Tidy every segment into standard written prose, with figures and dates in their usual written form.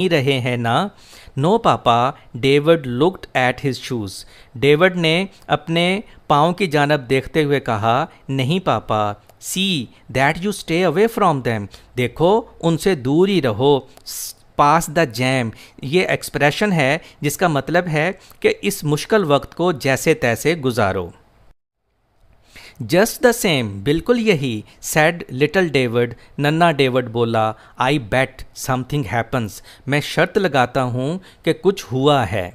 ही रहे हैं ना? नो पापा, David looked at his shoes. David ने अपने पाँव की जानब देखते हुए कहा, नहीं पापा। See that you stay away from them. देखो, उनसे दूर ही रहो। पास द जैम, ये एक्सप्रेशन है जिसका मतलब है कि इस मुश्किल वक्त को जैसे तैसे गुजारो। जस्ट द सेम, बिल्कुल यही। सैड लिटिल डेविड, नन्ना डेविड बोला। आई बेट समथिंग हैपन्स, मैं शर्त लगाता हूँ कि कुछ हुआ है।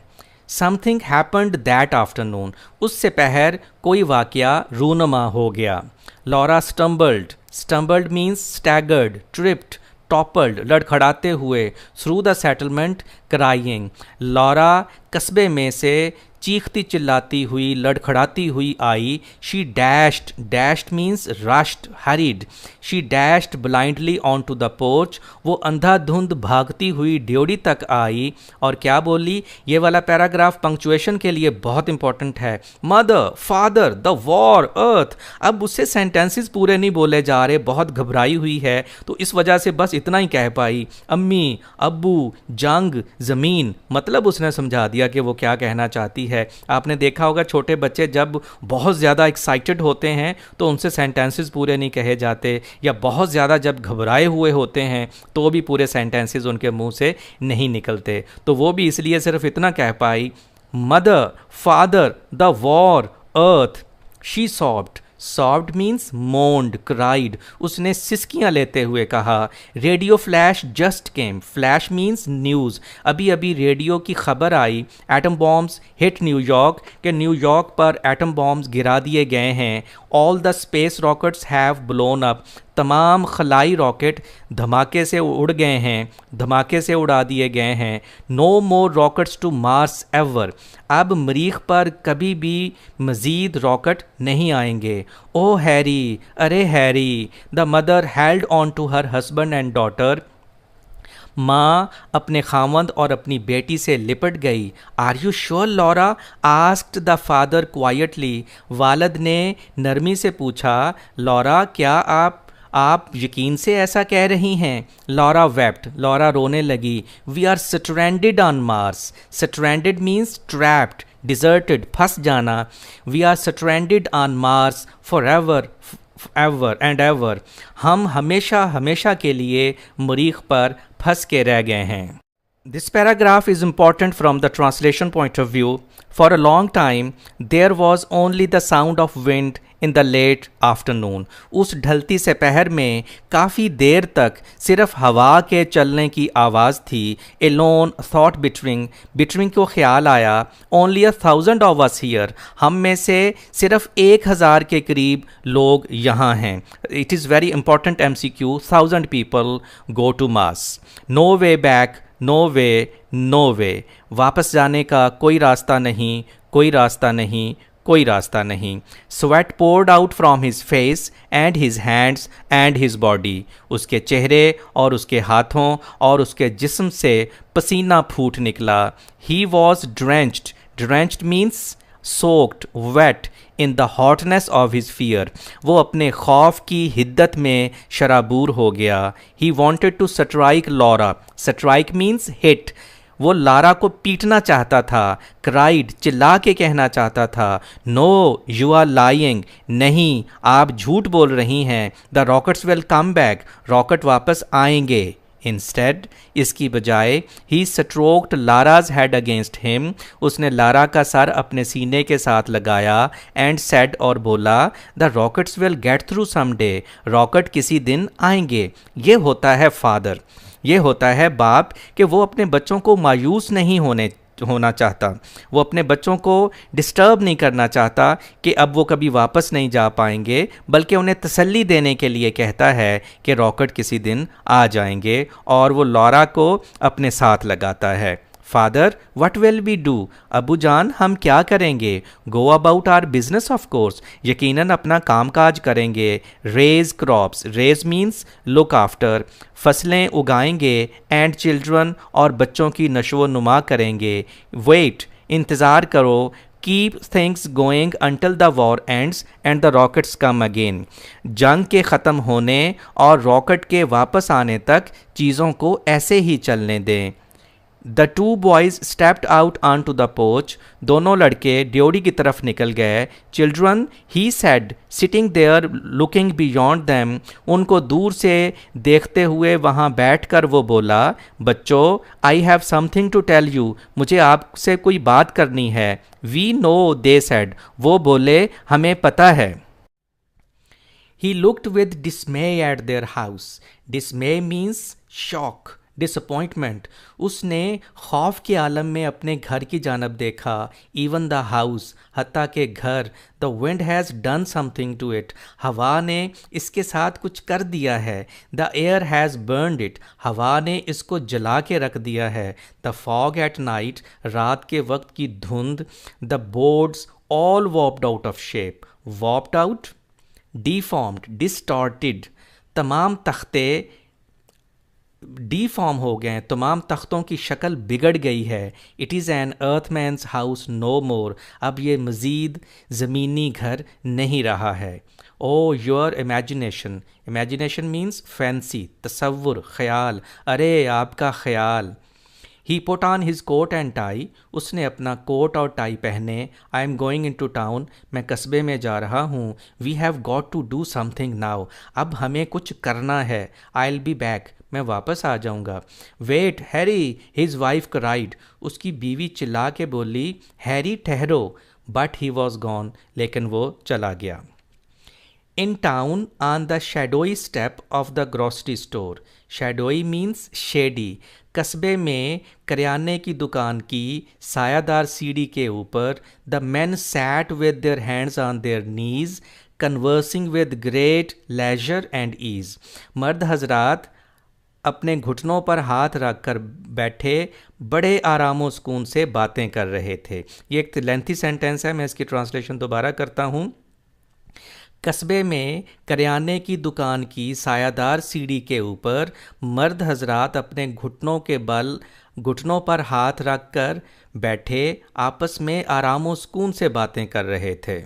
समथिंग हैपन्ड दैट आफ्टरनून, उससे पहर कोई वाक़या रूनुमा हो गया। Laura stumbled, stumbled means staggered, tripped, toppled, लड़खड़ाते हुए, through the settlement crying. Laura कस्बे में से चीखती चिल्लाती हुई, लड़खड़ाती हुई आई। She dashed, dashed means rushed, hurried. She dashed blindly on to the porch, वो अंधाधुंध भागती हुई ड्योढ़ी तक आई और क्या बोली? ये वाला पैराग्राफ पंक्चुएशन के लिए बहुत इंपॉर्टेंट है। मदर, फादर, द वॉर, अर्थ। अब उससे सेंटेंसेस पूरे नहीं बोले जा रहे, बहुत घबराई हुई है, तो इस वजह से बस इतना ही कह पाई। अम्मी, अब्बू, जंग, ज़मीन। मतलब उसने समझा दिया कि वो क्या कहना चाहती है। आपने देखा होगा छोटे बच्चे जब बहुत ज़्यादा एक्साइटेड होते हैं तो उनसे सेंटेंसेस पूरे नहीं कहे जाते, या बहुत ज़्यादा जब घबराए हुए होते हैं तो भी पूरे सेंटेंसेस उनके मुंह से नहीं निकलते। तो वो भी इसलिए सिर्फ इतना कह पाई, mother, father, the war, earth. She sobbed, sobbed means moaned, cried. उसने सिसकियाँ लेते हुए कहा। Radio flash just came, flash means news. अभी अभी रेडियो की खबर आई। एटम बॉम्ब्स हिट न्यूयॉर्क, के न्यूयॉर्क पर एटम बॉम्ब्स गिरा दिए गए हैं। All the space rockets have blown up, तमाम खलाई रॉकेट धमाके से उड़ गए हैं, धमाके से उड़ा दिए गए हैं। No more rockets to Mars ever, अब मरीख पर कभी भी मज़ीद रॉकेट नहीं आएंगे। ओ हैरी, अरे Harry. The mother held on to her husband and daughter, माँ अपने खामंद और अपनी बेटी से लिपट गई। Are you sure Laura, asked the father quietly, वालद ने नरमी से पूछा। लॉरा, क्या आप यकीन से ऐसा कह रही हैं? लॉरा वेप्ट, लॉरा रोने लगी। We are stranded on Mars, stranded means trapped, deserted, फंस जाना। We are stranded on Mars for ever, ever and ever, हम हमेशा हमेशा के लिए मरीख पर फंस के रह गए हैं। This paragraph is important from the translation point of view. For a long time, there was only the sound of wind in the late afternoon. उस ढलती से पहर में काफ़ी देर तक सिर्फ हवा के चलने की आवाज़ थी। Alone thought Bittering, Bittering को ख्याल आया, Only 1,000 of us here, हम में से सिर्फ 1,000 के करीब लोग यहाँ हैं। It is very important MCQ, 1,000 people go to Mars. No way back, no way, no way, वापस जाने का कोई रास्ता नहीं, कोई रास्ता नहीं, कोई रास्ता नहीं। Sweat poured out from his face and his hands and his body, उसके चेहरे और उसके हाथों और उसके जिस्म से पसीना फूट निकला। He was drenched, drenched means soaked, wet, in the hotness of his fear, वो अपने खौफ की हिद्दत में शराबूर हो गया। He wanted to strike Laura, strike means hit, वो लारा को पीटना चाहता था। क्राइड, चिल्ला के कहना चाहता था। नो यू आर लाइंग, नहीं आप झूठ बोल रही हैं। The rockets will come back, rocket वापस आएंगे। इंस्टेड, इसकी बजाय, ही स्ट्रोक्ड लाराज हेड अगेंस्ट हिम, उसने लारा का सर अपने सीने के साथ लगाया। एंड सेड, और बोला, the rockets will get through someday, rocket किसी दिन आएंगे। ये होता है फादर, ये होता है बाप, कि वो अपने बच्चों को मायूस नहीं होना चाहता, वो अपने बच्चों को डिस्टर्ब नहीं करना चाहता कि अब वो कभी वापस नहीं जा पाएंगे, बल्कि उन्हें तसल्ली देने के लिए कहता है कि रॉकेट किसी दिन आ जाएंगे, और वो लॉरा को अपने साथ लगाता है। Father, what will we do, अबू जान हम क्या करेंगे? Go about our business of course, यकीनन अपना काम काज करेंगे। Raise crops, raise means look after, फसलें उगाएंगे। एंड चिल्ड्रन, और बच्चों की नशो नुमा करेंगे। वेट, इंतज़ार करो। Keep things going until the war ends and the rockets come again, जंग के ख़त्म होने और रॉकेट के वापस आने तक चीज़ों को ऐसे ही चलने दें। The two boys stepped out on to the porch, दोनों लड़के ड्योढ़ी की तरफ निकल गए. Children, he said, sitting there looking beyond them, उनको दूर से देखते हुए वहाँ बैठकर वो बोला, बच्चों, I have something to tell you, मुझे आपसे कोई बात करनी है. वी नो, दे सेड, वो बोले, हमें पता है. He looked with dismay at their house. Dismay means shock, disappointment. उसने खौफ के आलम में अपने घर की जानब देखा. Even the house, हत्ता के घर. The wind has done something to it. हवा ने इसके साथ कुछ कर दिया है. The air has burned it. हवा ने इसको जला के रख दिया है. The fog at night, रात के वक्त की धुंध. The boards all warped out of shape. Warped out, deformed, distorted, तमाम तख्ते डिफॉर्म हो गए, तमाम तख्तों की शक्ल बिगड़ गई है. It is an earthman's house no more, अब ये मज़ीद ज़मीनी घर नहीं रहा है. Oh your imagination, imagination means fancy, तसव्वुर, ख्याल, अरे आपका ख्याल. He put on his coat and tie, उसने अपना कोट और टाई पहने. I am going into town, मैं कस्बे में जा रहा हूँ. We have got to do something now, अब हमें कुछ करना है. आई विल बी बैक, मैं वापस आ जाऊँगा. Wait Harry, his wife cried, उसकी बीवी चिल्ला के बोली, हैरी ठहरो. बट ही वॉज गॉन, लेकिन वो चला गया. In town, on the shadowy step of the grocery store. Shadowy means shady. कस्बे में करियाने की दुकान की सायादार सीढ़ी के ऊपर the men sat with their hands on their knees, conversing with great leisure and ease. मर्द हजरात अपने घुटनों पर हाथ रख कर बैठे बड़े आराम सुकून से बातें कर रहे थे. ये एक लेंथी सेंटेंस है, मैं इसकी ट्रांसलेशन दोबारा करता हूँ. कस्बे में करियाने की दुकान की सायादार सीढ़ी के ऊपर मर्द हजरात अपने घुटनों के बल घुटनों पर हाथ रख कर बैठे आपस में आराम व सुकून से बातें कर रहे थे.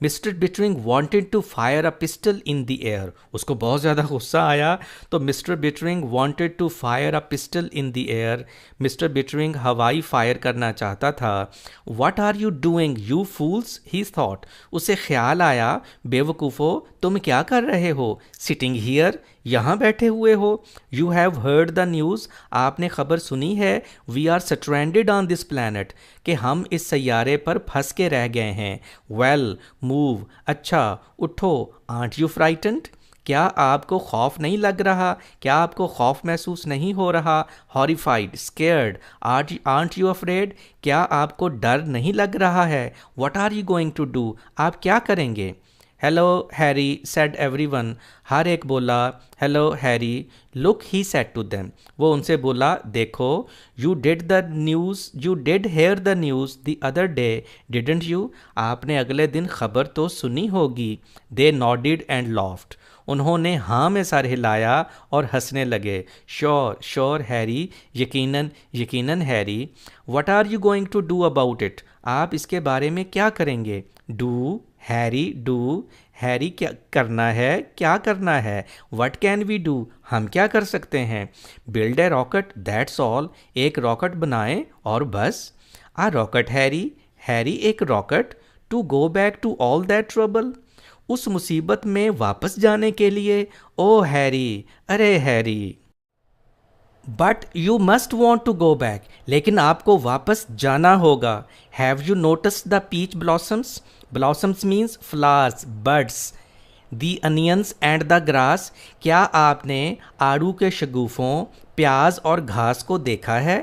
Mister Bittering wanted to fire a pistol in the air, उसको बहुत ज़्यादा गुस्सा आया तो Mister Bittering wanted to fire a pistol in the air, Mister Bittering हवाई फायर करना चाहता था. What are you doing you fools, he thought, उसे ख्याल आया, बेवकूफ़ो तुम क्या कर रहे हो. सिटिंग हियर, यहाँ बैठे हुए हो. You have heard the news, आपने खबर सुनी है. We are stranded on this planet, कि हम इस सैयारे पर फंस के रह गए हैं. वेल मूव, अच्छा उठो. आंट यू फ्राइटेंड, क्या आपको खौफ नहीं लग रहा, क्या आपको खौफ महसूस नहीं हो रहा. Horrified, scared. Aren't you afraid, क्या आपको डर नहीं लग रहा है. What are you going to do, आप क्या करेंगे. हेलो हैरी, सेड एवरीवन, हर एक बोला, hello Harry. Look, he said to them, वो उनसे बोला, देखो. You did hear the news the other day didn't you, आपने अगले दिन खबर तो सुनी होगी. दे नॉडिड एंड लॉफ्ड, उन्होंने हाँ में सर हिलाया और हंसने लगे. श्योर श्योर हैरी, यकीनन यकीनन Harry. What are you going to do about it, आप इसके बारे में क्या करेंगे. डू हैरी, डू हैरी, क्या करना है, क्या करना है. व्हाट कैन वी डू, हम क्या कर सकते हैं. Build a rocket, that's all, एक रॉकेट बनाएं और बस. आ रॉकेट हैरी, हैरी एक rocket. To go back to all that trouble, उस मुसीबत में वापस जाने के लिए. ओ हैरी, अरे Harry. But you must want to go back, लेकिन आपको वापस जाना होगा. Have you notice the peach blossoms, blossoms means flowers, birds. The onions and the grass, क्या आपने आड़ू के शगुफों, प्याज और घास को देखा है.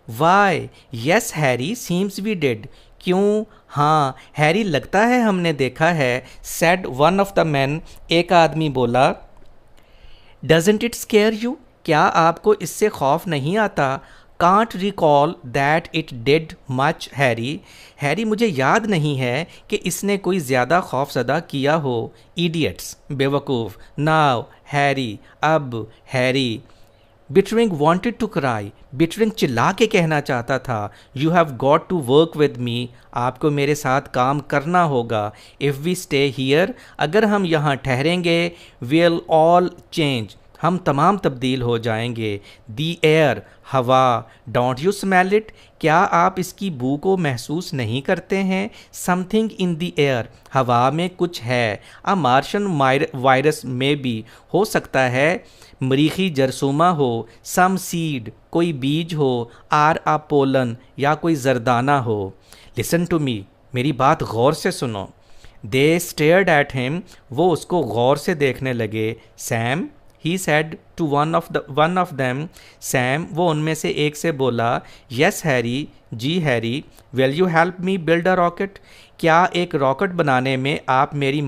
Why yes Harry, seems we did, क्यों, हाँ हैरी, लगता है हमने देखा है. Said one of the men, एक आदमी बोला. डजंट इट स्केयर यू, क्या आपको इससे खौफ नहीं आता. Can't recall that it did much Harry, Harry मुझे याद नहीं है कि इसने कोई ज़्यादा खौफजदा किया हो. इडियट्स, बेवकूफ़. नाउ हैरी, अब Harry. Bittering wanted to cry, Bittering चिल्ला के कहना चाहता था. You have got to work with me, आपको मेरे साथ काम करना होगा. इफ़ वी स्टे हियर, अगर हम यहाँ ठहरेंगे, विल ऑल चेंज, हम तमाम तब्दील हो जाएंगे। दी एयर, हवा, डोंट यू स्मेल इट, क्या आप इसकी बू को महसूस नहीं करते हैं? समथिंग इन दी एयर, हवा में कुछ है। अ मार्शन वायरस में भी, हो सकता है मरीखी जरसूमा हो। सम सीड, कोई बीज हो। आर आ पोलन, या कोई जरदाना हो। लिसन टू मी, मेरी बात गौर से सुनो। दे स्टेयर्ड एट हिम, वो उसको गौर से देखने लगे। Sam, he said to one of them, Sam, वो उनमें से एक से बोला। यस हैरी, जी Harry. Will you help me build a rocket, क्या एक रॉकेट बनाने में आप मेरी